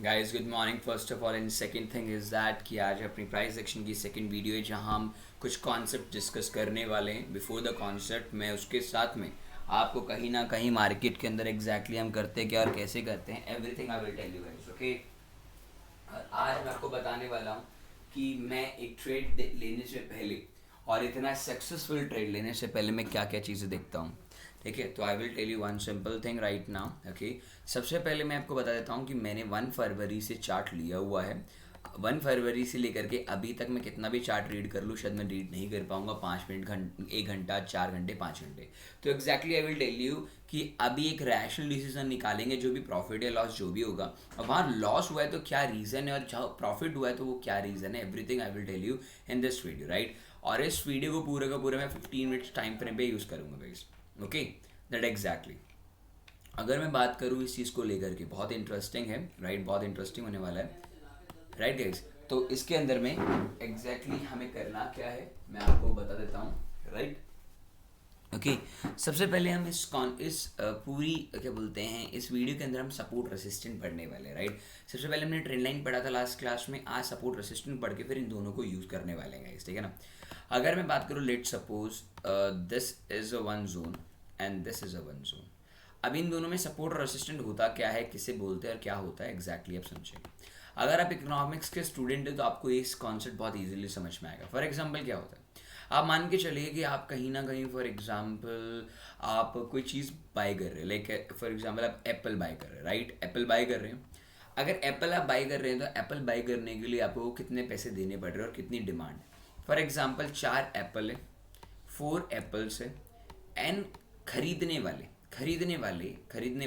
Guys good morning first of all and second thing is that कि आज अपनी price section की second video है जहां हम कुछ कॉन्सेप्ट डिस्कस करने वाले हैं। बिफोर द कॉन्सेप्ट मैं उसके साथ में आपको कहीं ना कहीं मार्केट के अंदर एग्जैक्टली हम करते क्या और कैसे करते हैं everything I will tell you guys. Okay, और आज मैं आपको बताने वाला हूँ कि मैं एक ट्रेड लेने से पहले और इतना सक्सेसफुल ट्रेड लेने से पहले मैं क्या क्या चीज़ें देखता हूँ। ठीक है, तो I will tell you one simple thing right now. Okay, सबसे पहले मैं आपको बता देता हूँ कि मैंने 1 फरवरी से चार्ट लिया हुआ है। 1 फरवरी से लेकर के अभी तक मैं कितना भी चार्ट रीड कर लूँ शायद मैं रीड नहीं कर पाऊंगा 5 मिनट 1 घंटा 4 घंटे 5 घंटे। तो exactly I will tell you कि अभी एक रैशनल डिसीजन निकालेंगे जो भी प्रॉफिट या लॉस जो भी होगा, और वहाँ लॉस हुआ है तो क्या रीज़न है और जहाँ प्रॉफिट हुआ है तो वो क्या रीज़न है, everything I will tell you in this video right. और इस वीडियो को पूरे का पूरे मैं 15 मिनट्स टाइम फ्रेम पे यूज़ करूँगा गाइस। ओके, दैट एग्जैक्टली अगर मैं बात करूँ इस चीज़ को लेकर के बहुत इंटरेस्टिंग है राइट, बहुत इंटरेस्टिंग होने वाला है राइट गाइस। तो इसके अंदर में एग्जैक्टली हमें करना क्या है मैं आपको बता देता हूँ राइट। ओके, सबसे पहले हम इस पूरी क्या बोलते हैं इस वीडियो के अंदर हम सपोर्ट रेसिस्टेंट पढ़ने वाले हैं राइट। सबसे पहले हमने ट्रेंड लाइन पढ़ा था लास्ट क्लास में, आज सपोर्ट रेसिस्टेंट पढ़ के फिर इन दोनों को यूज़ करने वाले हैं गाइस, ठीक है ना। अगर मैं बात करूँ let suppose this is a one zone and this is a one zone. अब इन दोनों में सपोर्ट और रेसिस्टेंट होता क्या है, किसे बोलते हैं और क्या होता है एग्जैक्टली आप समझेंगे। अगर आप इकोनॉमिक्स के स्टूडेंट हैं तो आपको ये कॉन्सेप्ट बहुत इजीली समझ में आएगा। फॉर एग्जांपल क्या होता है, आप मान के चलिए कि आप कहीं ना कहीं फॉर एग्जांपल आप कोई चीज़ बाय कर रहे हैं, लाइक फॉर एग्जांपल आप एप्पल बाय कर रहे हैं राइट, एप्पल बाय कर रहे हैं। अगर एप्पल आप बाय कर रहे हैं तो एप्पल बाय करने के लिए आपको कितने पैसे देने पड़ रहे हैं और कितनी डिमांड है। फॉर एग्जांपल 4 एप्पल है, 4 एप्पल्स है एंड खरीदने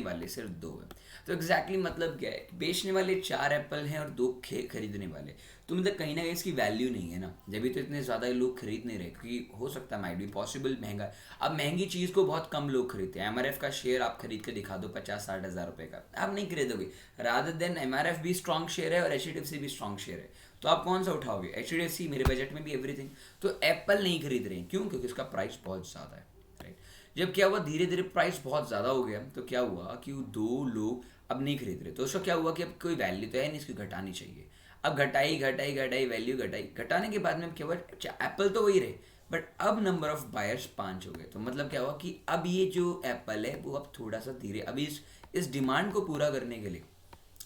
वाले सिर्फ 2 है। तो एग्जैक्टली मतलब क्या है, बेचने वाले 4 एप्पल हैं और 2 खरीदने वाले। तो मतलब कहीं ना कहीं इसकी वैल्यू नहीं है ना, जब भी तो इतने ज़्यादा लोग खरीद नहीं रहे, क्योंकि हो सकता है माइट भी पॉसिबल महंगा है। अब महंगी चीज़ को बहुत कम लोग खरीदते हैं। एमआरएफ का शेयर आप खरीद के दिखा दो 50-60 हज़ार रुपये का, आप नहीं खरीदोगे। रादर देन एमआरएफ भी स्ट्रॉन्ग शेयर है और एचडीएफसी भी स्ट्रॉन्ग शेयर है, तो आप कौन सा उठाओगे? एचडीएफसी, मेरे बजट में भी एवरीथिंग। तो एप्पल नहीं खरीद रहे हैं, क्यों? क्योंकि उसका प्राइस बहुत ज़्यादा है राइट। जब क्या हुआ, धीरे धीरे प्राइस बहुत ज़्यादा हो गया तो क्या हुआ कि वो 2 लोग अब नहीं खरीद रहे, तो उसका क्या हुआ कि अब कोई वैल्यू तो है नहीं, इसकी घटानी चाहिए। अब घटाई वैल्यू घटाई, घटाने के बाद में अब क्या हुआ, एप्पल तो वही रहे बट अब नंबर ऑफ बायर्स 5 हो गए। तो मतलब क्या हुआ कि अब ये जो एप्पल है वो अब थोड़ा सा धीरे, अभी इस डिमांड को पूरा करने के लिए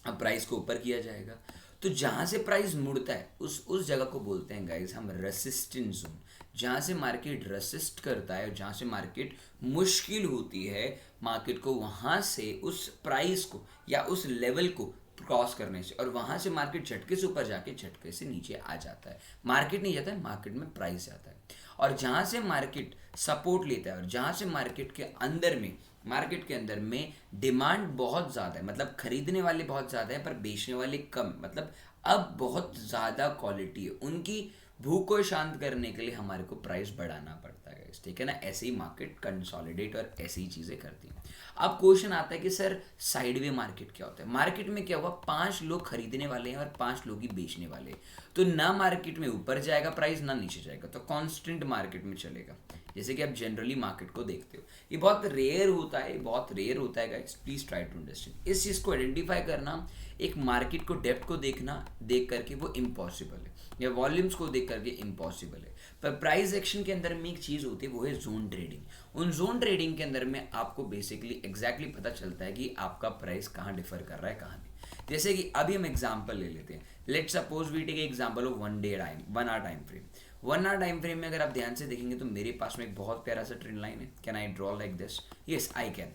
अब प्राइस को ऊपर किया जाएगा। तो जहाँ से प्राइस मुड़ता है उस जगह को बोलते हैं गाइस हम रेसिस्टेंट जोन। जहाँ से मार्केट रेसिस्ट करता है और जहाँ से मार्केट मुश्किल होती है मार्केट को वहाँ से उस प्राइस को या उस लेवल को क्रॉस करने से, और वहाँ से मार्केट झटके से ऊपर जाके झटके से नीचे आ जाता है। मार्केट नहीं जाता है, मार्केट में प्राइस जाता है। और जहाँ से मार्केट सपोर्ट लेता है और जहाँ से मार्केट के अंदर में डिमांड बहुत ज़्यादा है, मतलब खरीदने वाले बहुत ज़्यादा है पर बेचने वाले कम, मतलब अब बहुत ज़्यादा क्वालिटी है, उनकी भूख को शांत करने के लिए हमारे को प्राइस बढ़ाना पड़ता है, ठीक है ना। ऐसे ही मार्केट कंसोलिडेट और ऐसी ही चीज़ें करती हैं। अब क्वेश्चन आता है कि सर साइडवे मार्केट क्या होता है? मार्केट में क्या हुआ, 5 लोग खरीदने वाले हैं और 5 लोग ही बेचने वाले हैं, तो ना मार्केट में ऊपर जाएगा प्राइस ना नीचे जाएगा, तो कांस्टेंट मार्केट में चलेगा। जैसे कि आप जनरली मार्केट को देखते हो, ये बहुत रेयर होता है guys, please try to understand. इस चीज़ को आइडेंटिफाई करना, एक मार्केट को डेप्थ को देख करके वो इम्पॉसिबल है, या वॉल्यूम्स को देख करके इम्पॉसिबल है। पर प्राइस एक्शन के अंदर में एक चीज़ होती है, वो है जोन ट्रेडिंग। उन जोन ट्रेडिंग के अंदर में आपको बेसिकली एग्जैक्टली पता चलता है कि आपका प्राइस कहाँ डिफर कर रहा है कहाँ नहीं। जैसे कि अभी हम एग्जांपल ले लेते हैं, let suppose we take example of 1 hour time frame. 1 hour time frame में अगर आप ध्यान से देखेंगे तो मेरे पास में एक बहुत प्यारा सा ट्रेंड लाइन है। Can I draw like this? Yes I can.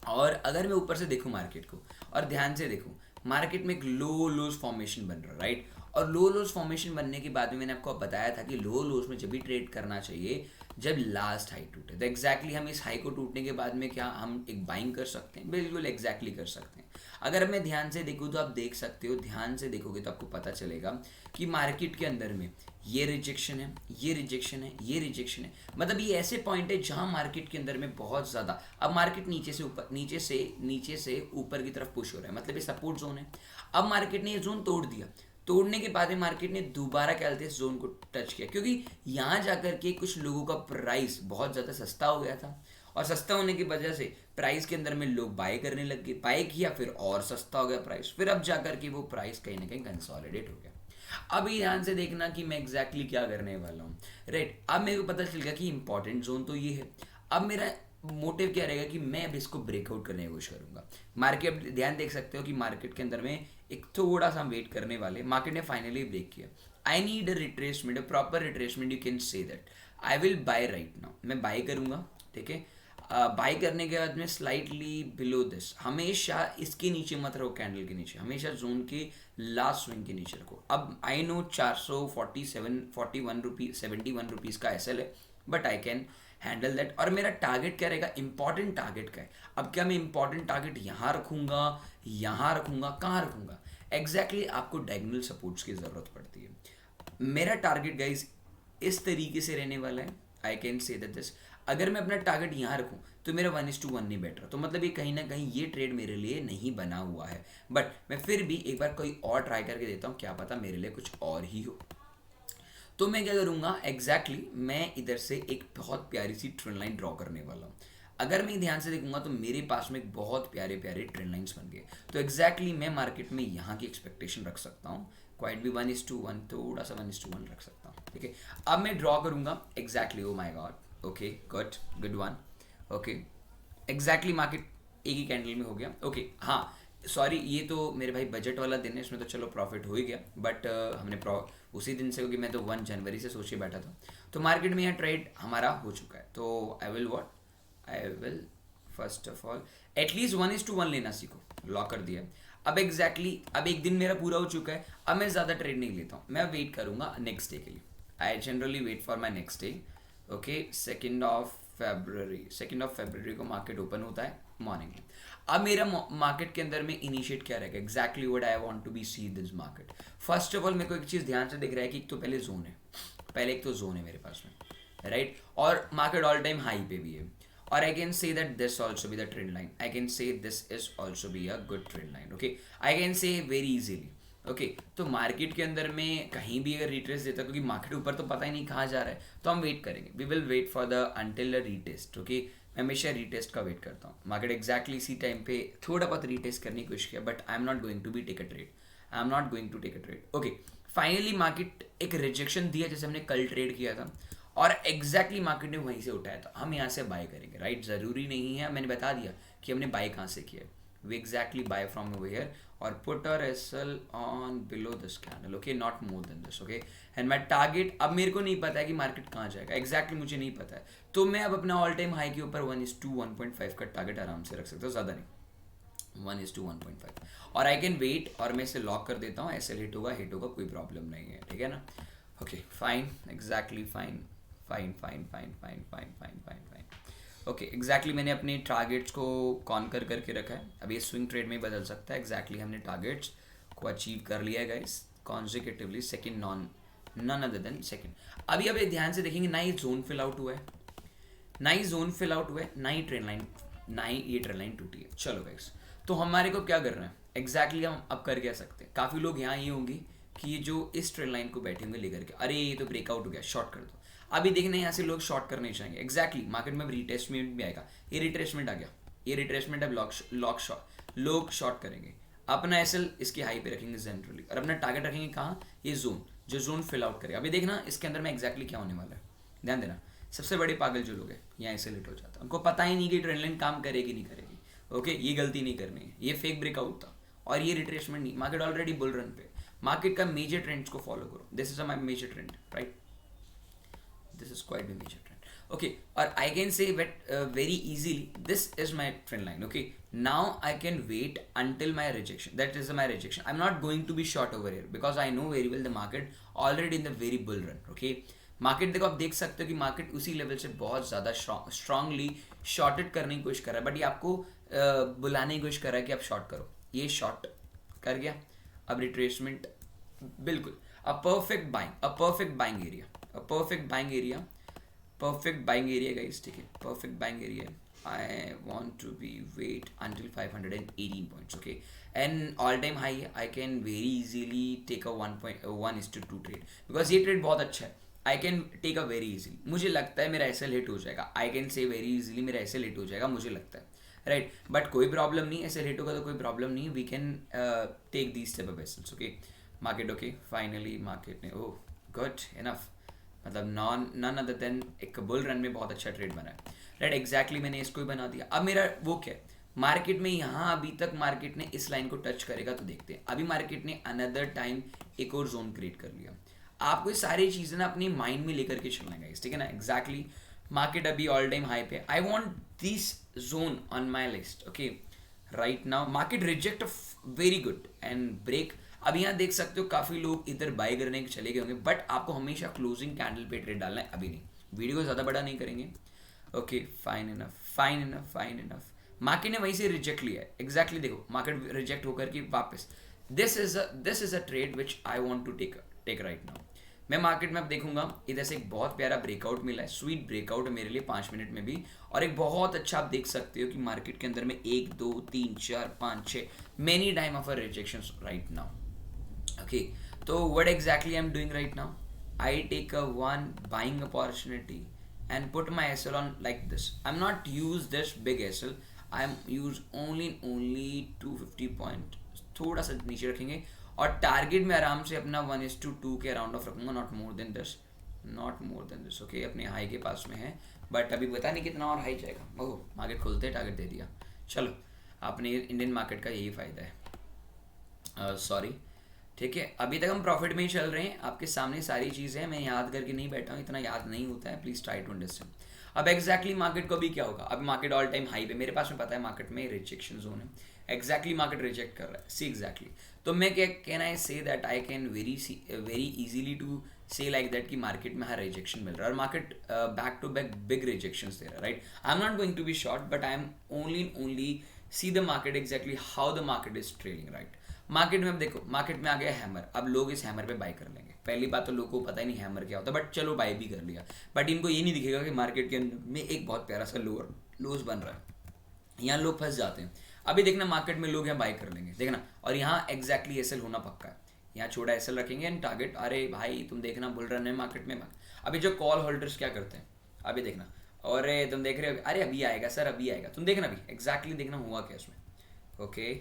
और अगर मैं ऊपर से देखूं मार्केट को और ध्यान से देखूं, मार्केट में एक लो लोज फॉर्मेशन बन रहा है राइट। और लो लोज फॉर्मेशन बनने के बाद में मैंने आपको बताया था कि लो लोज में जब भी ट्रेड करना चाहिए जब लास्ट हाई टूटे। तो एग्जैक्टली हम इस हाई को टूटने के बाद में क्या हम एक बाइंग कर सकते हैं? बिल्कुल एग्जैक्टली कर सकते हैं। अगर मैं ध्यान से देखूँ तो आप देख सकते हो, ध्यान से देखोगे तो आपको पता चलेगा कि मार्केट के अंदर में ये रिजेक्शन है, ये रिजेक्शन है, ये रिजेक्शन है, मतलब ये ऐसे पॉइंट है जहां मार्केट के अंदर में बहुत ज़्यादा अब मार्केट नीचे से ऊपर की तरफ पुश हो रहा है, मतलब ये सपोर्ट जोन है। अब मार्केट ने ये जोन तोड़ दिया, तोड़ने के बाद में मार्केट ने दोबारा क्या कहते हैं इस जोन को टच किया, क्योंकि यहाँ जाकर के कुछ लोगों का प्राइस बहुत ज़्यादा सस्ता हो गया था और सस्ता होने की वजह से प्राइस के अंदर में लोग बाय करने लग गए, बाय किया, फिर और सस्ता हो गया प्राइस, फिर अब जाकर के वो प्राइस कहीं ना कहीं कंसोलिडेट हो गया। अभी ध्यान से देखना कि मैं एग्जैक्टली क्या करने वाला हूँ, राइट। अब मेरे को पता चल गया कि इंपॉर्टेंट जोन तो ये है। अब मेरा मोटिव क्या रहेगा कि मैं अब इसको ब्रेकआउट करने की कोशिश करूंगा। मार्केट ध्यान देख सकते हो कि मार्केट के अंदर में एक थोड़ा सा वेट करने वाले, मार्केट ने फाइनली ब्रेक किया। I need a retracement, a proper retracement, you can say that. I will buy right now, मैं बाय करूंगा, ठीक है। बाय करने के बाद में स्लाइटली बिलो दिस, हमेशा इसके नीचे मत रहो, कैंडल के नीचे, हमेशा जोन के लास्ट स्विंग के नीचे रखो। अब आई नो 447 41 रुपीज का एसएल है, but I can handle that. और मेरा टारगेट क्या रहेगा, इंपॉर्टेंट टारगेट का है। अब क्या मैं इंपॉर्टेंट टारगेट यहाँ रखूंगा, यहाँ रखूंगा, कहाँ रखूंगा, एग्जैक्टली आपको डायगोनल सपोर्ट्स की जरूरत पड़ती है। मेरा टारगेट गाइज इस तरीके से रहने वाला है, आई कैन से दैट दिस। अगर मैं अपना टारगेट यहाँ रखूँ तो मेरा 1:1 नहीं बैठ रहा, तो मतलब ये कहीं ना कहीं ये ट्रेड मेरे लिए नहीं बना हुआ है। बट मैं फिर भी एक बार कोई और ट्राई करके देता हूँ, क्या पता मेरे लिए कुछ और ही हो। तो मैं क्या करूँगा, एग्जैक्टली मैं इधर से एक बहुत प्यारी सी ट्रेंड लाइन ड्रॉ करने वाला हूँ। अगर मैं ध्यान से देखूंगा तो मेरे पास में एक बहुत प्यारे प्यारे ट्रेंड लाइन्स बन गए। तो एग्जैक्टली मैं मार्केट में यहाँ की एक्सपेक्टेशन रख सकता हूँ, क्वाइट भी 1:1, थोड़ा सा 1:1 रख सकता हूँ, ठीक है। अब मैं ड्रॉ करूँगा exactly, oh my god, okay good, good one, okay. Exactly market एक ही कैंडल में हो गया, ओके। हाँ सॉरी, ये तो मेरे भाई बजट वाला दिन है, इसमें तो चलो प्रॉफिट हो ही गया, बट हमने उसी दिन से, क्योंकि मैं तो 1 जनवरी से सोच के बैठा था, तो मार्केट में यहाँ ट्रेड हमारा हो चुका है। तो I will first of all at least 1:1 लेना सीखो, लॉक कर दिया। अब एग्जैक्टली अब एक दिन मेरा पूरा हो चुका है, अब मैं ज़्यादा ट्रेड नहीं लेता हूँ, मैं वेट करूँगा नेक्स्ट डे के लिए। I generally wait for my next day, okay. 2 फरवरी को मार्केट ओपन होता है मॉर्निंग में। अब मेरा मार्केट के अंदर में इनिशिएट क्या रहेगा, exactly what I want to be see this market. First of all मेरे को एक चीज़ ध्यान से दिख रहा है कि एक तो पहले जोन है, पहले एक तो जोन है मेरे पास में, राइट। और मार्केट ऑल टाइम हाई पे भी है, और आई कैन से that this also be the trend line, I can से this is also be a good trend line, okay. I can say very easily, okay. तो मार्केट के अंदर में कहीं भी अगर रिट्रेस देता है, क्योंकि मार्केट ऊपर तो पता ही नहीं कहाँ जा रहा है, तो हम वेट करेंगे, we will wait for the until the retest, okay. मैं हमेशा रीटेस्ट का वेट करता हूँ। मार्केट एग्जैक्टली इसी टाइम पे थोड़ा बहुत रीटेस्ट करने की कोशिश किया, but I am not going to be take a trade, I am not going to take a trade, okay. Finally market एक रिजेक्शन दिया जैसे हमने कल ट्रेड किया था, और एग्जैक्टली मार्केट ने वहीं से उठाया था, हम यहाँ से बाय करेंगे, राइट। ज़रूरी नहीं है, मैंने बता दिया कि हमने बाय कहाँ से किया है, we exactly buy from over here or put our SL on below this candle, okay, not more than this, okay। and my target, अब मेरे को नहीं पता है कि मार्केट कहाँ जाएगा, एग्जैक्टली मुझे नहीं पता है, तो मैं अब अपना ऑल टाइम हाई के ऊपर 1:1.5 का टारगेट आराम से रख सकता हूँ, ज़्यादा नहीं, 1:1.5, और आई कैन वेट, और मैं इसे लॉक कर देता हूँ। SL हिट होगा, कोई प्रॉब्लम नहीं है, ठीक है ना, okay fine, exactly fine fine fine fine fine fine fine fine fine, okay. Exactly मैंने अपने टारगेट्स को कॉन्कर करके रखा है, अब ये स्विंग ट्रेड में बदल सकता है। एग्जैक्टली हमने टारगेट्स को अचीव कर लिया है guys, consecutively, second none other than second. अभी अब ध्यान से देखेंगे, ना ही जोन फिल आउट हुआ है, ना ही ना ही ट्रेन लाइन, ना ही ये ट्रेन लाइन टूटी है। चलो गाइस, तो हमारे को क्या करना है, एग्जैक्टली हम अब कर क्या सकते हैं। काफ़ी लोग यहाँ ये होंगे कि ये जो इस ट्रेन लाइन को बैठे होंगे लेकर के, अरे ये तो ब्रेकआउट हो गया, शॉर्ट कर दो। अभी देखना यहाँ से लोग शॉर्ट करने चाहेंगे, एग्जैक्टली मार्केट में रिट्रेसमेंट भी आएगा, ये रिट्रेसमेंट आ गया, ये रिट्रेसमेंट अब लोग शॉर्ट करेंगे, अपना एसएल इसकी हाई पे रखेंगे जनरली, और अपना टारगेट रखेंगे कहाँ, ये जोन, जो जोन फिल आउट करेगा। अभी देखना इसके अंदर में एग्जैक्टली क्या होने वाला है, ध्यान देना। सबसे बड़े पागल जो लोग हैं यहाँ एसएल हिट हो जाता है, उनको पता ही नहीं कि ट्रेंड लाइन काम करेगी नहीं करेगी, ओके। ये गलती नहीं करनी है, ये फेक ब्रेकआउट था, और ये रिट्रेसमेंट नहीं, मार्केट ऑलरेडी बुल रन पे, मार्केट का मेजर ट्रेंड्स को फॉलो करो, this is a my major trend, right, this is quite a major trend, okay। or I can say that very easily this is my trend line, okay। now I can wait until my rejection, that is my rejection, I'm not going to be short over here because I know very well the market already in the very bull run, okay। Market देखो, आप देख सकते हो कि market उसी level से बहुत ज़्यादा स्ट्रांगली शॉर्टेड करने की कोशिश कर रहा है, बट ये आपको बुलाने की कोशिश कर रहा है कि आप शॉर्ट करो, ये शॉर्ट कर गया। अब रिट्रेसमेंट, बिल्कुल a perfect buying area, a perfect buying area guys, ठीक है, perfect buying area। I want to be wait until 518 points, okay। and all time high I can very easily take a 1:2 trade, because ये trade बहुत अच्छा है, I can take a very easily, मुझे लगता है मेरा एसएल हिट हो जाएगा, I can say very easily मेरा एसएल हिट हो जाएगा, मुझे लगता है, राइट. बट कोई प्रॉब्लम नहीं, एसएल हिट होगा तो कोई प्रॉब्लम नहीं, we can take these type of SLs. Okay market, okay finally market ने ओह गुड इनफ, मतलब नॉन अदर देन एक बुल रन में बहुत अच्छा ट्रेड बना है, राइट. एग्जैक्टली मैंने इसको ही बना दिया. अब मेरा वो क्या है, मार्केट में यहाँ अभी तक मार्केट ने इस लाइन को टच करेगा तो देखते हैं. अभी मार्केट ने अनदर टाइम एक और जोन क्रिएट कर लिया. आपको ये सारी चीज़ें ना अपनी माइंड में लेकर के चलना है, ठीक है ना. एग्जैक्टली मार्केट अभी ऑल टाइम हाई पे, I want this zone on my list. Okay right now market reject very good and break. अब यहाँ देख सकते हो काफ़ी लोग इधर बाय करने के चले गए होंगे, बट आपको हमेशा क्लोजिंग कैंडल पे ट्रेड डालना है, अभी नहीं. वीडियो को ज़्यादा बड़ा नहीं करेंगे. Okay fine enough, fine enough, fine enough. Market ने वहीं से रिजेक्ट लिया है. एग्जैक्टली देखो मार्केट रिजेक्ट होकर के वापस, this is a trade which I want to take right now. मैं मार्केट में अब देखूंगा, इधर से एक बहुत प्यारा ब्रेकआउट मिला है, स्वीट ब्रेकआउट है मेरे लिए 5 मिनट में भी, और एक बहुत अच्छा आप देख सकते हो कि मार्केट के अंदर में 1 2 3 4 5 6 many time of rejections right now. Okay तो what exactly I am doing right now, I take a one buying opportunity and put my SL on like this. I'm not use this big SL. I'm use only 250 point, थोड़ा सा नीचे रखेंगे, और target में आराम से अपना 1:2 के अराउंड ऑफ रखूंगा, not more than this. Okay अपने हाई के पास में है, बट अभी पता नहीं कितना और हाई जाएगा. ओह मार्केट खुलते टारगेट दे दिया. चलो अपने इंडियन मार्केट का यही फ़ायदा है. सॉरी ठीक है, अभी तक हम प्रॉफिट में ही चल रहे हैं, आपके सामने सारी चीज़ें हैं, मैं याद करके नहीं बैठा हूँ, इतना याद नहीं होता है, प्लीज़ ट्राई टू अंडरस्टैंड. अब एग्जैक्टली मार्केट को भी क्या होगा, अभी मार्केट ऑल टाइम हाई पे, मेरे पास में पता है मार्केट में रिजेक्शन जोन है, एग्जैक्टली मार्केट रिजेक्ट कर रहा है. सी एग्जैक्टली तो मैं क्या can I say that I can very easily to say like that कि मार्केट में हर रिजेक्शन मिल रहा है, और market back to back big rejections दे रहा है, right. I am not going to be short, but I am only see the market exactly how the market is trading, right. Market में अब देखो, मार्केट में आ गया हैमर, अब लोग इस हैमर पे बाय कर लेंगे. पहली बात तो लोगों को पता ही नहीं हैमर क्या होता है, बट चलो बाय भी कर लिया, बट इनको ये नहीं दिखेगा कि मार्केट के अंदर में एक बहुत प्यारा सा लोज बन रहा है, यहाँ लोग फंस जाते हैं. अभी देखना मार्केट में लोग यहाँ बाय कर लेंगे, देखना, और यहाँ एग्जैक्टली एसएल होना पक्का है, यहाँ छोटा एसएल रखेंगे एंड टारगेट. अरे भाई तुम देखना बुल रन है मार्केट में. अभी जो कॉल होल्डर्स क्या करते हैं, अभी देखना, और तुम देख रहे हो, अरे अभी आएगा सर, अभी आएगा, तुम देखना अभी एग्जैक्टली देखना हुआ क्या इसमें. ओके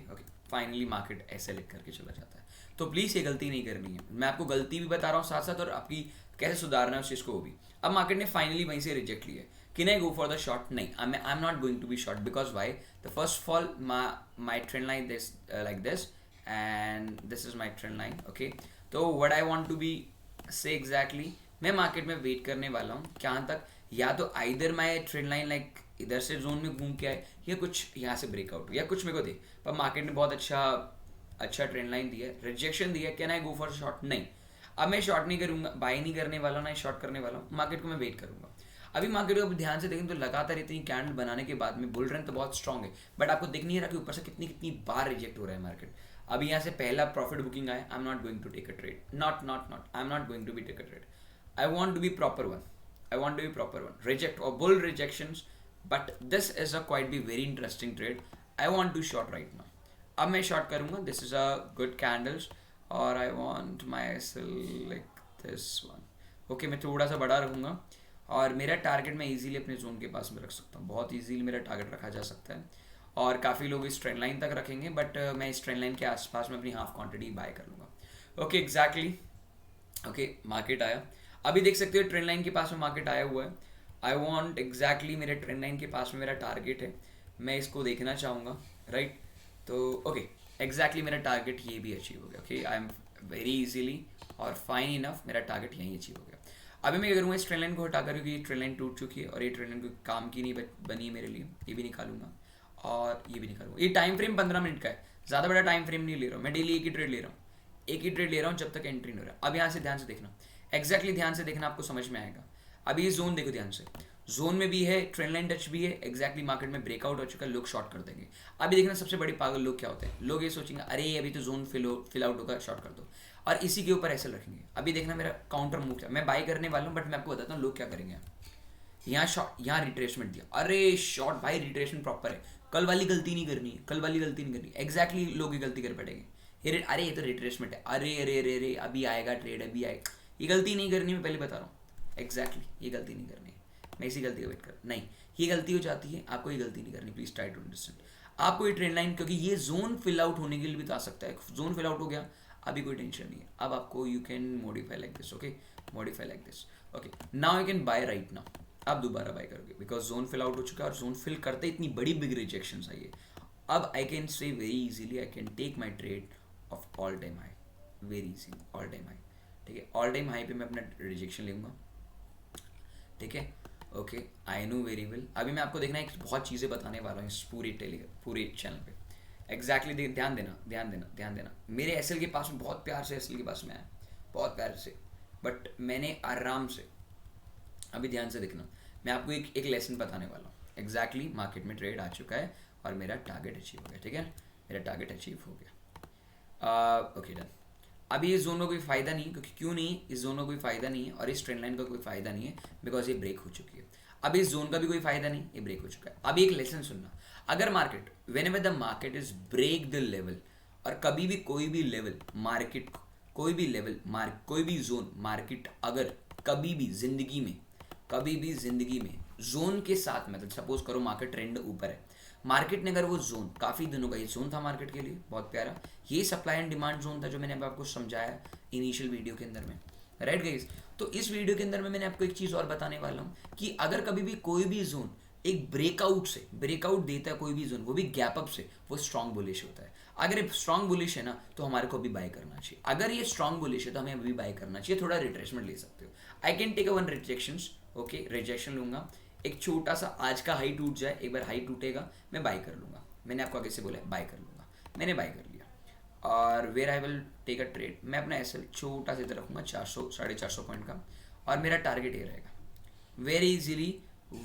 फाइनली मार्केट ऐसे लिख करके चला जाता है. तो प्लीज़ ये गलती नहीं करनी है, मैं आपको गलती भी बता रहा हूँ साथ साथ, और आपकी कैसे सुधारना है उस चीज़ को भी. अब मार्केट ने फाइनली वहीं से रिजेक्ट लिया, कि नहीं गो फॉर द शॉर्ट, नहीं I am not going to be short, because why the first of all my trend line this like this and this is my trend line. Okay तो what I want to be say exactly, मैं market में wait करने वाला हूँ क्या तक, या तो either my trend line like इधर से जोन में घूम के आए, या कुछ यहाँ से ब्रेकआउट हो, या कुछ मेरे को दे. पर मार्केट ने बहुत अच्छा ट्रेंड लाइन दिया है, रिजेक्शन दिया है, can I go for short, नहीं. अब मैं शॉर्ट नहीं करूंगा, बाय नहीं करने वाला हूँ, ना शॉर्ट करने वाला हूँ, मार्केट को मैं वेट करूंगा. अभी मार्केट को ध्यान से देखें तो लगातार इतनी कैंडल बनाने के बाद में बुल रन तो बहुत स्ट्रांग है, बट आपको दिख नहीं रहा कि ऊपर से कितनी बार रिजेक्ट हो रहा है मार्केट. अभी यहाँ से पहला प्रॉफिट बुकिंग आया, I am not going to take a trade, not I am not going to be take a trade. I want to be proper one, reject और bull rejections, but this is a quite be very interesting trade. I want to short right now. अब मैं short करूँगा, this is a good candles, और I want my sell like this one. Okay, मैं थोड़ा सा बड़ा रखूँगा, और मेरा टारगेट मैं इजीली अपने जोन के पास में रख सकता हूँ, बहुत इजीली मेरा टारगेट रखा जा सकता है, और काफ़ी लोग इस ट्रेंड लाइन तक रखेंगे, बट मैं इस ट्रेंड लाइन के आसपास में अपनी हाफ क्वांटिटी बाय कर लूँगा. Okay exactly. ओके मार्केट आया, अभी देख सकते हो ट्रेंड लाइन के पास में मार्केट आया हुआ है. आई वॉन्ट एग्जैक्टली मेरे ट्रेंड लाइन के पास में मेरा टारगेट है, मैं इसको देखना चाहूँगा, राइट. तो ओके एग्जैक्टली मेरा टारगेट ये भी अचीव हो गया. Okay I am very easily और फाइन इनफ, मेरा टारगेट यहीं अचीव हो गया. अभी मैं करूँगा इस ट्रेंड लाइन को हटा कर, क्योंकि ये ट्रेंड लाइन टूट चुकी है, और ये ट्रेंड लाइन कोई काम की नहीं बनी है मेरे लिए, ये भी निकालूंगा और ये भी निकालूंगा. ये टाइम फ्रेम 15 मिनट का है, ज़्यादा बड़ा टाइम फ्रेम नहीं ले रहा हूँ मैं, डेली एक ही ट्रेड ले रहा हूँ जब तक एंट्री नहीं हो रहा. अब यहाँ से ध्यान से देखना, एग्जैक्टली ध्यान से देखना, आपको समझ में आएगा. अभी ये जोन देखो ध्यान से, जोन में भी है, ट्रेंड लाइन टच भी है, एग्जैक्टली मार्केट में ब्रेकआउट हो चुका है, लोग शॉर्ट कर देंगे. अभी देखना सबसे बड़ी पागल लोग क्या होते हैं, लोग ये सोचेंगे अरे अभी तो जोन फिल आउट होगा, शॉर्ट कर दो, और इसी के ऊपर ऐसे रखेंगे. अभी देखना मेरा काउंटर मूव क्या, मैं बाय करने वाला हूँ, बट मैं आपको बताता हूँ लोग क्या करेंगे. यहाँ शॉर्ट, यहाँ रिट्रेसमेंट दिया, अरे शॉर्ट भाई रिट्रेसमेंट प्रॉपर है, कल वाली गलती नहीं करनी, एग्जैक्टली लोग ये गलती कर बैठेंगे, अरे ये तो रिट्रेसमेंट है, अरे अभी आएगा ट्रेड, अभी आएगा, ये गलती नहीं करनी, मैं पहले बता रहा हूँ. एग्जैक्टली ये गलती नहीं करनी है, मैं इसी गलती का वेट कर नहीं, ये गलती हो जाती है, आपको ये गलती नहीं करनी, प्लीज ट्राई टू अंडरस्टैंड। आपको ये ट्रेंड लाइन, क्योंकि ये जोन फिल आउट होने के लिए भी तो आ सकता है, जोन फिल आउट हो गया, अभी कोई टेंशन नहीं है, अब आपको you can modify like this, okay, modify like this, okay, now you can buy right now, आप दोबारा बाय करोगे बिकॉज जोन फिल आउट हो चुका है, और जोन फिल करते इतनी बड़ी बिग रिजेक्शन आई है। अब I can say very easily I can take my trade of all time high, very easily all time high, ठीक है, ऑल टाइम हाई पे मैं अपना रिजेक्शन लूँगा, ठीक है, okay, I know very well. अभी मैं आपको देखना एक बहुत चीज़ें बताने वाला हूँ इस पूरे चैनल पे, एग्जैक्टली ध्यान देना, ध्यान देना, ध्यान देना। मेरे एसएल के पास में बहुत प्यार से एसएल के पास में आया, बहुत प्यार से, बट मैंने आराम से, अभी ध्यान से देखना, मैं आपको एक लेसन बताने वाला हूँ, एग्जैक्टली मार्केट में ट्रेड आ चुका है और मेरा टारगेट अचीव हो गया, ठीक है, मेरा टारगेट अचीव हो गया, ओके डन। अभी इस जोन का कोई फ़ायदा नहीं, क्योंकि क्यों नहीं, इस जोन का कोई फ़ायदा नहीं है और इस ट्रेंड लाइन का कोई फ़ायदा नहीं है, बिकॉज ये ब्रेक हो चुकी है। अब इस जोन का भी कोई फ़ायदा नहीं, ये ब्रेक हो चुका है। अभी एक लेसन सुनना, अगर market whenever the market is break the level, और कभी भी कोई भी लेवल मार्केट, कोई भी लेवल कोई भी जोन मार्केट अगर कभी भी जिंदगी में जोन के साथ, मतलब सपोज करो मार्केट ट्रेंड ऊपर है, मार्केट ने अगर वो जोन, काफ़ी दिनों का ये जोन था मार्केट के लिए बहुत प्यारा, ये सप्लाई एंड डिमांड जोन था जो मैंने अब आपको समझाया इनिशियल वीडियो के अंदर में, राइट गाइस। तो इस वीडियो के अंदर में मैंने आपको एक चीज़ और बताने वाला हूँ कि अगर कभी भी कोई भी जोन एक ब्रेकआउट देता है, कोई भी जोन, वो भी गैप अप से, वो स्ट्रॉन्ग बुलिश होता है। अगर ये स्ट्रॉन्ग बुलिश है ना, तो हमारे को अभी बाय करना चाहिए, अगर ये स्ट्रॉन्ग बुलिश है तो हमें अभी बाय करना चाहिए, थोड़ा रिट्रेसमेंट ले सकते हो। I can take a one rejections, okay, rejection लूंगा, एक छोटा सा आज का हाई टूट जाए, एक बार हाई टूटेगा मैं बाय कर लूँगा, मैंने आपको आगे से बोला बाय कर लूँगा, मैंने बाय कर लिया, और where I will take a trade, मैं अपना एसएल छोटा सा इधर रखूँगा 400 450 पॉइंट का, और मेरा टारगेट ये रहेगा, वेरी इजीली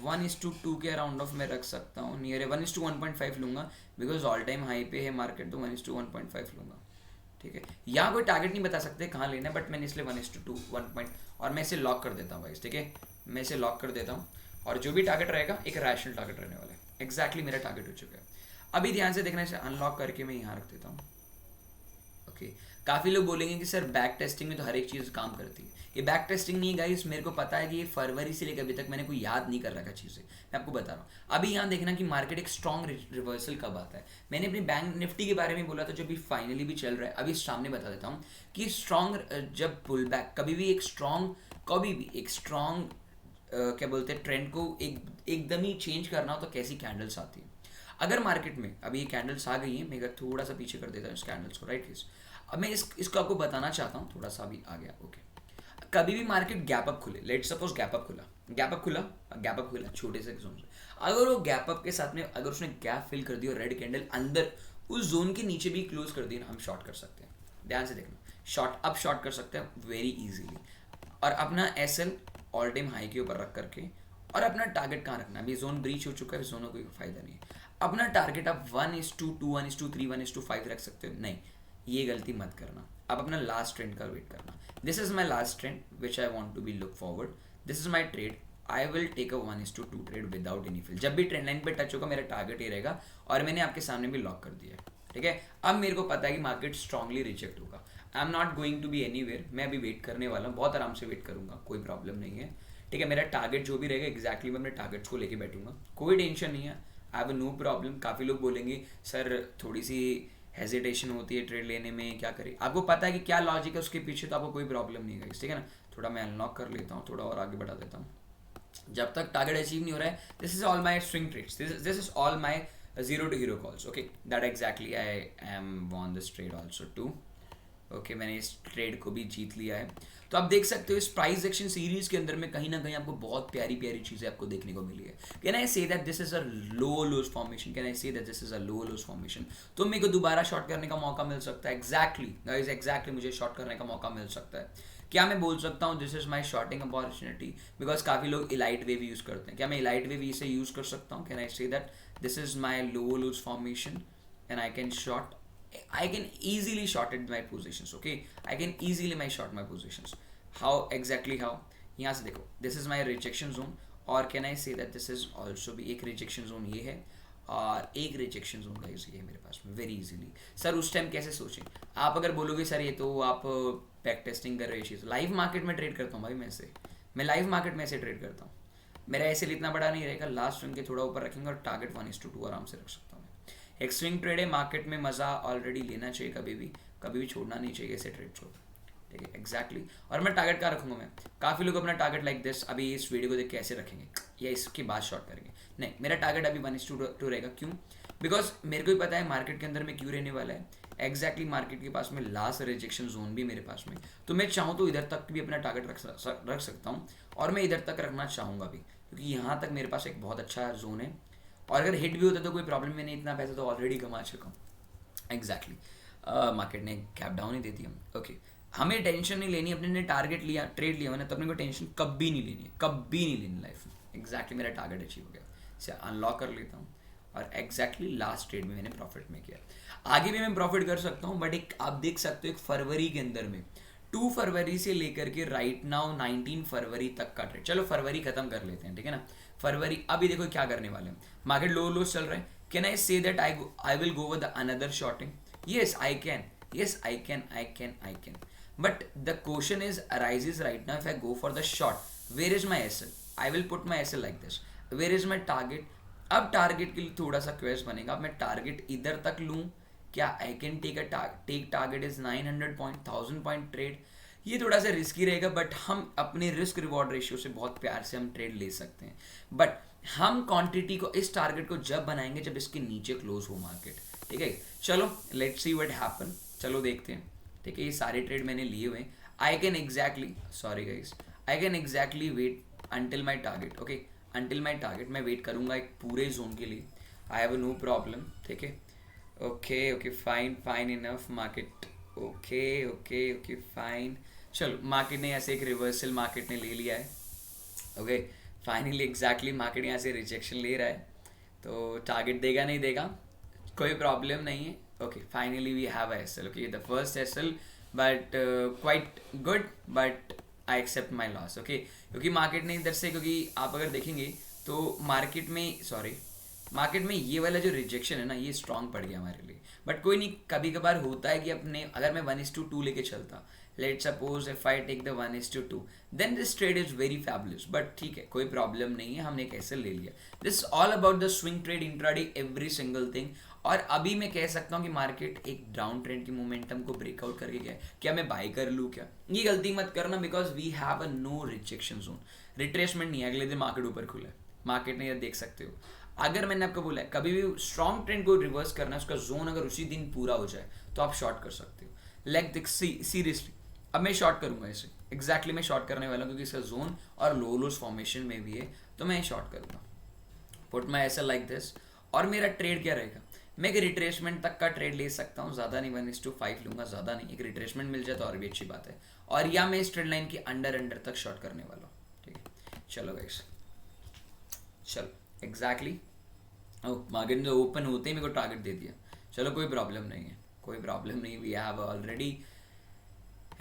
1:2 के अराउंड ऑफ मैं रख सकता हूँ, नियर है 1:1.5 लूँगा, बिकॉज ऑल टाइम हाई पे है मार्केट, तो 1:1.5 लूँगा, ठीक है। यहाँ कोई टारगेट नहीं बता सकते कहाँ लेना है, बट मैंने इसलिए 1:2 1 पॉइंट, और मैं इसे लॉक कर देता हूँ भाई, ठीक है, मैं इसे लॉक कर देता हूँ, और जो भी टारगेट रहेगा एक रैशनल टारगेट रहने वाला है, एग्जैक्टली मेरा टारगेट हो चुका है। अभी ध्यान से देखना, इसे अनलॉक करके मैं यहाँ रख देता हूँ, ओके। काफ़ी लोग बोलेंगे कि सर बैक टेस्टिंग में तो हर एक चीज़ काम करती है, ये बैक टेस्टिंग नहीं है गाइस, मेरे को पता है कि ये फरवरी से लेकर अभी तक मैंने कोई याद नहीं कर रखा चीज़ें, मैं आपको बता रहा हूँ। अभी यहाँ देखना कि मार्केट एक स्ट्रॉन्ग रिवर्सल कब आता है, मैंने अपनी बैंक निफ्टी के बारे में बोला था जो अभी फाइनली भी चल रहा है, अभी सामने बता देता हूँ कि स्ट्रॉन्ग जब पुल बैक, कभी भी एक स्ट्रॉन्ग क्या बोलते हैं ट्रेंड को एकदम ही चेंज करना हो तो कैसी कैंडल्स आती है। अगर मार्केट में अभी ये कैंडल्स आ गई हैं, मैं थोड़ा सा पीछे कर देता हूँ इस कैंडल्स को, राइट केस। अब मैं इसको आपको बताना चाहता हूँ, थोड़ा सा अभी आ गया, ओके। कभी भी मार्केट गैप अप खुले, लेट सपोज गैप अप खुला छोटे से जोन से, अगर वो गैप अप के साथ में अगर उसने गैप फिल कर दी और रेड कैंडल अंदर उस जोन के नीचे भी क्लोज कर दी ना, हम शॉर्ट कर सकते हैं, ध्यान से देखना, शॉर्ट कर सकते हैं वेरी इजीली, और अपना एसएल ऑल टाइम हाई के ऊपर रख करके, और अपना टारगेट कहाँ रखना, अभी जोन ब्रीच हो चुका है, जोन का कोई फायदा नहीं है, अपना टारगेट आप 1:2 1:3 1:5 रख सकते हो, नहीं ये गलती मत करना, अब अपना लास्ट ट्रेंड का वेट करना, this is my last trend which I want to be look forward, this is my trade, I will take a 1:2 trade without any fill, जब भी ट्रेंड लाइन पे टच होगा मेरा टारगेट ये रहेगा, और मैंने आपके सामने भी लॉक कर दिया है, ठीक है। अब मेरे को पता है कि मार्केट स्ट्रांगली रिजेक्ट होगा, I am not going to be anywhere, मैं अभी वेट करने वाला हूँ, बहुत आराम से वेट करूंगा, कोई प्रॉब्लम नहीं है, ठीक है। मेरा टारगेट जो भी रहेगा एग्जैक्टली मैं अपने टारगेट्स को लेके बैठूंगा, कोई टेंशन नहीं है, आई हैव नो प्रॉब्लम। काफ़ी लोग बोलेंगे सर थोड़ी सी हेजिटेशन होती है ट्रेड लेने में, क्या करें, आपको पता है कि क्या लॉजिक है उसके पीछे, तो आपको कोई प्रॉब्लम नहीं है, ठीक है ना। थोड़ा मैं अनलॉक कर लेता हूँ, थोड़ा और आगे बढ़ा देता हूँ, जब तक टारगेट अचीव नहीं हो रहा है, this is all my swing trades, this is all my 0 to hero calls, okay, that exactly I am won this trade also too, okay, मैंने इस ट्रेड को भी जीत लिया है। तो आप देख सकते हो इस प्राइस एक्शन सीरीज के अंदर में कहीं ना कहीं आपको बहुत प्यारी प्यारी चीज़ें आपको देखने को मिली है। Can I say that this is a low lows formation, can I say that this is a low lows formation, तो मेरे को दोबारा शॉर्ट करने का मौका मिल सकता है, एग्जैक्टली गाइस, एग्जैक्टली मुझे शॉर्ट करने का मौका मिल सकता है। क्या मैं बोल सकता हूँ this is my shorting opportunity, because काफ़ी लोग इलाइट वेव यूज़ करते हैं, क्या मैं इलाइट वेव से यूज़ कर सकता हूँ, can I say that this is my low lows formation and I can short, I can easily short it my positions, okay, I can easily my short my positions, how exactly how, यहाँ से देखो this is my rejection zone, और can I say that this is also भी एक rejection zone ये है, और एक रिजेक्शन जोन का ये है मेरे पास में वेरी इजीली। सर उस टाइम कैसे सोचें, आप अगर बोलोगे सर ये तो आप बैक टेस्टिंग कर रहे चीज़, लाइव मार्केट में ट्रेड करता हूँ भाई, मैं से मैं लाइव मार्केट में ऐसे ट्रेड करता हूँ, मेरा ऐसे इतना बड़ा नहीं रहेगा, लास्ट स्विंग के थोड़ा ऊपर रखेंगे और टारगेट 1:2 आराम से रख सकता हूँ। एक स्विंग ट्रेड है, मार्केट में मज़ा ऑलरेडी लेना चाहिए, कभी भी छोड़ना नहीं चाहिए ऐसे ट्रेड को, ठीक है एग्जैक्टली। और मैं टारगेट क्या रखूँगा, मैं काफ़ी लोग अपना टारगेट लाइक दिस अभी इस वीडियो को देख के ऐसे रखेंगे या इसके बाद शॉर्ट करेंगे, नहीं मेरा टारगेट अभी 1:2 रहेगा। क्यों? बिकॉज मेरे को ही पता है मार्केट के अंदर में क्यों रहने वाला है एग्जैक्टली। मार्केट के पास में लास्ट रिजेक्शन जोन भी मेरे पास में, तो मैं चाहूँ तो इधर तक भी अपना टारगेट रख सकता हूँ, और मैं इधर तक रखना चाहूँगा भी, क्योंकि यहाँ तक मेरे पास एक बहुत अच्छा जोन है, और अगर हिट भी होता तो कोई प्रॉब्लम में नहीं, इतना पैसा तो ऑलरेडी कमा चुका हूँ एग्जैक्टली। मार्केट ने गैप डाउन ही दे दिया, ओके हमें टेंशन नहीं लेनी, अपने ने टारगेट लिया ट्रेड लिया मैंने, तो अपने को टेंशन कभी नहीं लेनी है, कभी नहीं लेनी लाइफ में एग्जैक्टली। मेरा टारगेट अचीव हो गया, इसे अनलॉक कर लेता हूँ, और एग्जैक्टली लास्ट ट्रेड में मैंने प्रॉफिट में किया। आगे भी मैं प्रॉफिट कर सकता हूँ, बट एक आप देख सकते हो एक फरवरी के अंदर में 2 फरवरी से लेकर के राइट नाउ 19 फरवरी तक का ट्रेड, चलो फरवरी खत्म कर लेते हैं, ठीक है ना। फरवरी अभी देखो क्या करने वाले हैं, मार्केट लो चल रहा है, can I say that I will go with another shorting? Yes, I can. Yes, I can. But the question is arises right now, if I go for the short, where is my SL? I will put my SL like this. Where is my target? अब target के लिए थोड़ा सा question बनेगा, अब मैं target इधर तक लूँ क्या? I can take target is 900 point 1000 point trade, ये थोड़ा सा रिस्की रहेगा, बट हम अपने रिस्क रिवॉर्ड रेशियो से बहुत प्यार से हम ट्रेड ले सकते हैं। बट हम क्वांटिटी को इस टारगेट को जब बनाएंगे जब इसके नीचे क्लोज हो मार्केट, ठीक है। चलो लेट्स सी व्हाट हैपन, चलो देखते हैं, ठीक है। ये सारे ट्रेड मैंने लिए हुए हैं, I can exactly wait until my target, okay until my target मैं वेट करूंगा एक पूरे जोन के लिए, आई हैव नो प्रॉब्लम, ठीक है। Okay fine enough market, okay fine. चलो मार्केट ने ऐसे एक रिवर्सल मार्केट ने ले लिया है, ओके फाइनली एग्जैक्टली मार्केट यहाँ से रिजेक्शन ले रहा है, तो टारगेट देगा नहीं देगा कोई प्रॉब्लम नहीं है, okay finally we have a SL, okay the first SL, but quite good, but I accept my loss, okay. क्योंकि मार्केट ने इधर से, क्योंकि आप अगर देखेंगे तो मार्केट में ये वाला जो रिजेक्शन है ना, ये स्ट्रांग पड़ गया हमारे लिए, बट कोई नहीं, कभी कभार होता है कि अपने अगर मैं 1:2 लेके चलता, let suppose if I take the 1:2, then this trade is very fabulous, but ठीक है कोई प्रॉब्लम नहीं है, हमने एक ऐसे ले लिया। This all about the swing trade, intraday, every single thing. और अभी मैं कह सकता हूँ कि मार्केट एक डाउन ट्रेंड की मोमेंटम को ब्रेकआउट करके गया है, क्या मैं बाय कर लूँ क्या? ये गलती मत करना, because we have a no rejection zone, retracement नहीं है, अगले दिन मार्केट ऊपर खुला है, मार्केट ने ये देख सकते हो। अगर मैंने आपको बोला है कभी भी स्ट्रॉन्ग ट्रेंड को रिवर्स करना है, उसका जोन अगर उसी दिन पूरा हो जाए तो आप शॉर्ट कर सकते हो, लाइक सीरियसली। अब मैं शॉर्ट करूंगा इसे, एग्जैक्टली मैं शॉर्ट करने वाला हूँ, क्योंकि इसका जोन और लोस फॉर्मेशन में भी है, तो मैं शॉर्ट करूंगा, पुट माई ऐसा लाइक दिस। और मेरा ट्रेड क्या रहेगा, मैं एक रिट्रेसमेंट तक का ट्रेड ले सकता हूँ, ज़्यादा नहीं 1:5 लूँगा, ज़्यादा नहीं, एक रिट्रेसमेंट मिल जाए तो और भी अच्छी बात है, और या मैं इस ट्रेड लाइन के अंडर तक शॉर्ट करने वाला हूँ, ठीक है। चलो गाइस, चलो एग्जैक्टली मार्केट ने ओपन होते ही मेरे को टारगेट दे दिया, चलो कोई प्रॉब्लम नहीं, we have already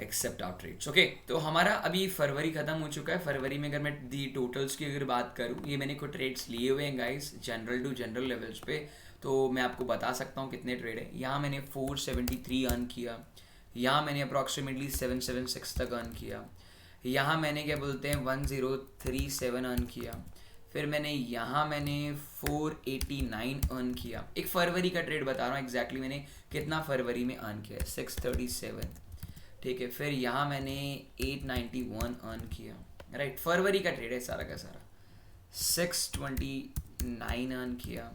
accept out trades, okay. तो हमारा अभी फरवरी खत्म हो चुका है, फरवरी में अगर मैं दी टोटल्स की अगर बात करूँ, ये मैंने कुछ ट्रेड्स लिए हुए हैं guys, general to general levels पे, तो मैं आपको बता सकता हूँ कितने ट्रेड है। यहाँ मैंने 473 अर्न किया, यहाँ मैंने अप्रॉक्सीमेटली 776 तक अर्न किया, यहाँ मैंने क्या बोलते हैं 1037 अर्न किया, फिर यहाँ मैंने 489 अर्न किया। एक फरवरी का ट्रेड बता रहा हूँ एग्जैक्टली मैंने कितना फरवरी में अर्न किया है, 637, ठीक है। फिर यहाँ मैंने 891 अर्न किया, राइट, फरवरी का ट्रेड है सारा का सारा। 629 अर्न किया,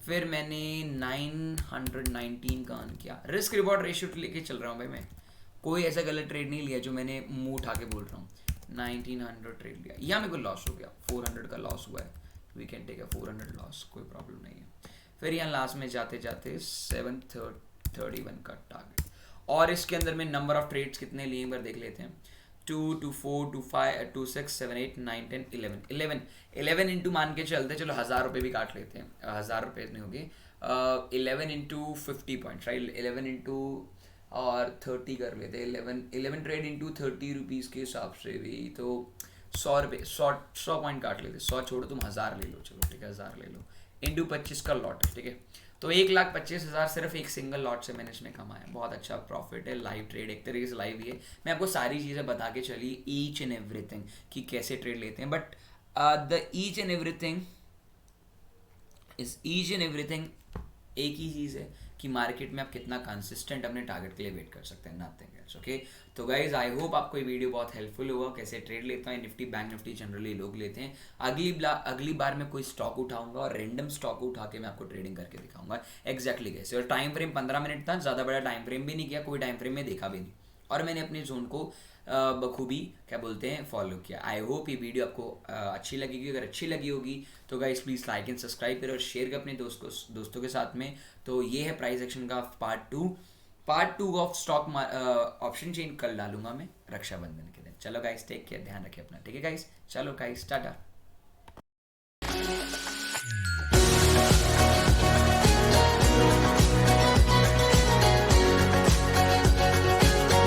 फिर मैंने 919 का अर्न किया। रिस्क रिवॉर्ड रेशियो लेके चल रहा हूँ भाई मैं, कोई ऐसा गलत ट्रेड नहीं लिया जो मैंने मुंह उठा के बोल रहा हूँ। 1900 ट्रेड लिया, यहाँ मेरे को लॉस हो गया, 400 का लॉस हुआ है, we can take a 400 loss, कोई प्रॉब्लम नहीं है। फिर यहाँ लास्ट में जाते जाते 731 का टारगेट, और इसके अंदर में नंबर ऑफ ट्रेड्स कितने लिए एक बार देख लेते हैं। 2, 2, 4, 2, 5, 2, 6, 7, 8, 9, 10, 11 इंटू मान के चलते, चलो 1000 रुपये भी काट लेते हैं, 1000 रुपये नहीं होगी, 11 इंटू 50 पॉइंट्स, राइट, 11 इंटू और 30 कर लेते हैं, 11 ट्रेड इंटू 30 रुपीज़ के हिसाब से भी तो 100 रुपये, 100 पॉइंट काट लेते, 100 छोड़ो तुम 1000 ले लो, चलो ठीक है 1000 ले लो, इंटू 25 का लॉट है, ठीक है। तो 1,25,000 सिर्फ एक सिंगल लॉट से मैंने इसमें कमाया, बहुत अच्छा प्रॉफिट है। लाइव ट्रेड एक तरीके से लाइव ही है, मैं आपको सारी चीज़ें बता के चली ईच एंड एवरीथिंग कि कैसे ट्रेड लेते हैं, but the each and everything एक ही चीज़ है कि मार्केट में आप कितना कंसिस्टेंट अपने टारगेट के लिए वेट कर सकते हैं, नथिंग एल्स। ओके, तो गाइज आई होप आपको ये वीडियो बहुत हेल्पफुल हुआ, कैसे ट्रेड लेता है निफ्टी बैंक निफ्टी जनरली लोग लेते हैं। अगली बार मैं कोई स्टॉक उठाऊंगा और रैंडम स्टॉक उठा के मैं आपको ट्रेडिंग करके दिखाऊंगा एग्जैक्टली कैसे। और टाइम फ्रेम 15 मिनट था, ज़्यादा बड़ा टाइम फ्रेम भी नहीं किया, कोई टाइम फ्रेम में देखा भी नहीं, और मैंने अपनी जोन को बखूबी क्या बोलते हैं फॉलो किया। आई होप ये वीडियो आपको अच्छी लगेगी, अगर अच्छी लगी होगी तो guys please like and subscribe करो और शेयर करें अपने दोस्तों के साथ में। तो ये है प्राइस एक्शन का part two of stock option chain कल डालूंगा मैं रक्षाबंधन के दिन। चलो गाइस टेक केयर, ध्यान रखिए अपना, ठीक है गाइस, चलो गाइस टाटा।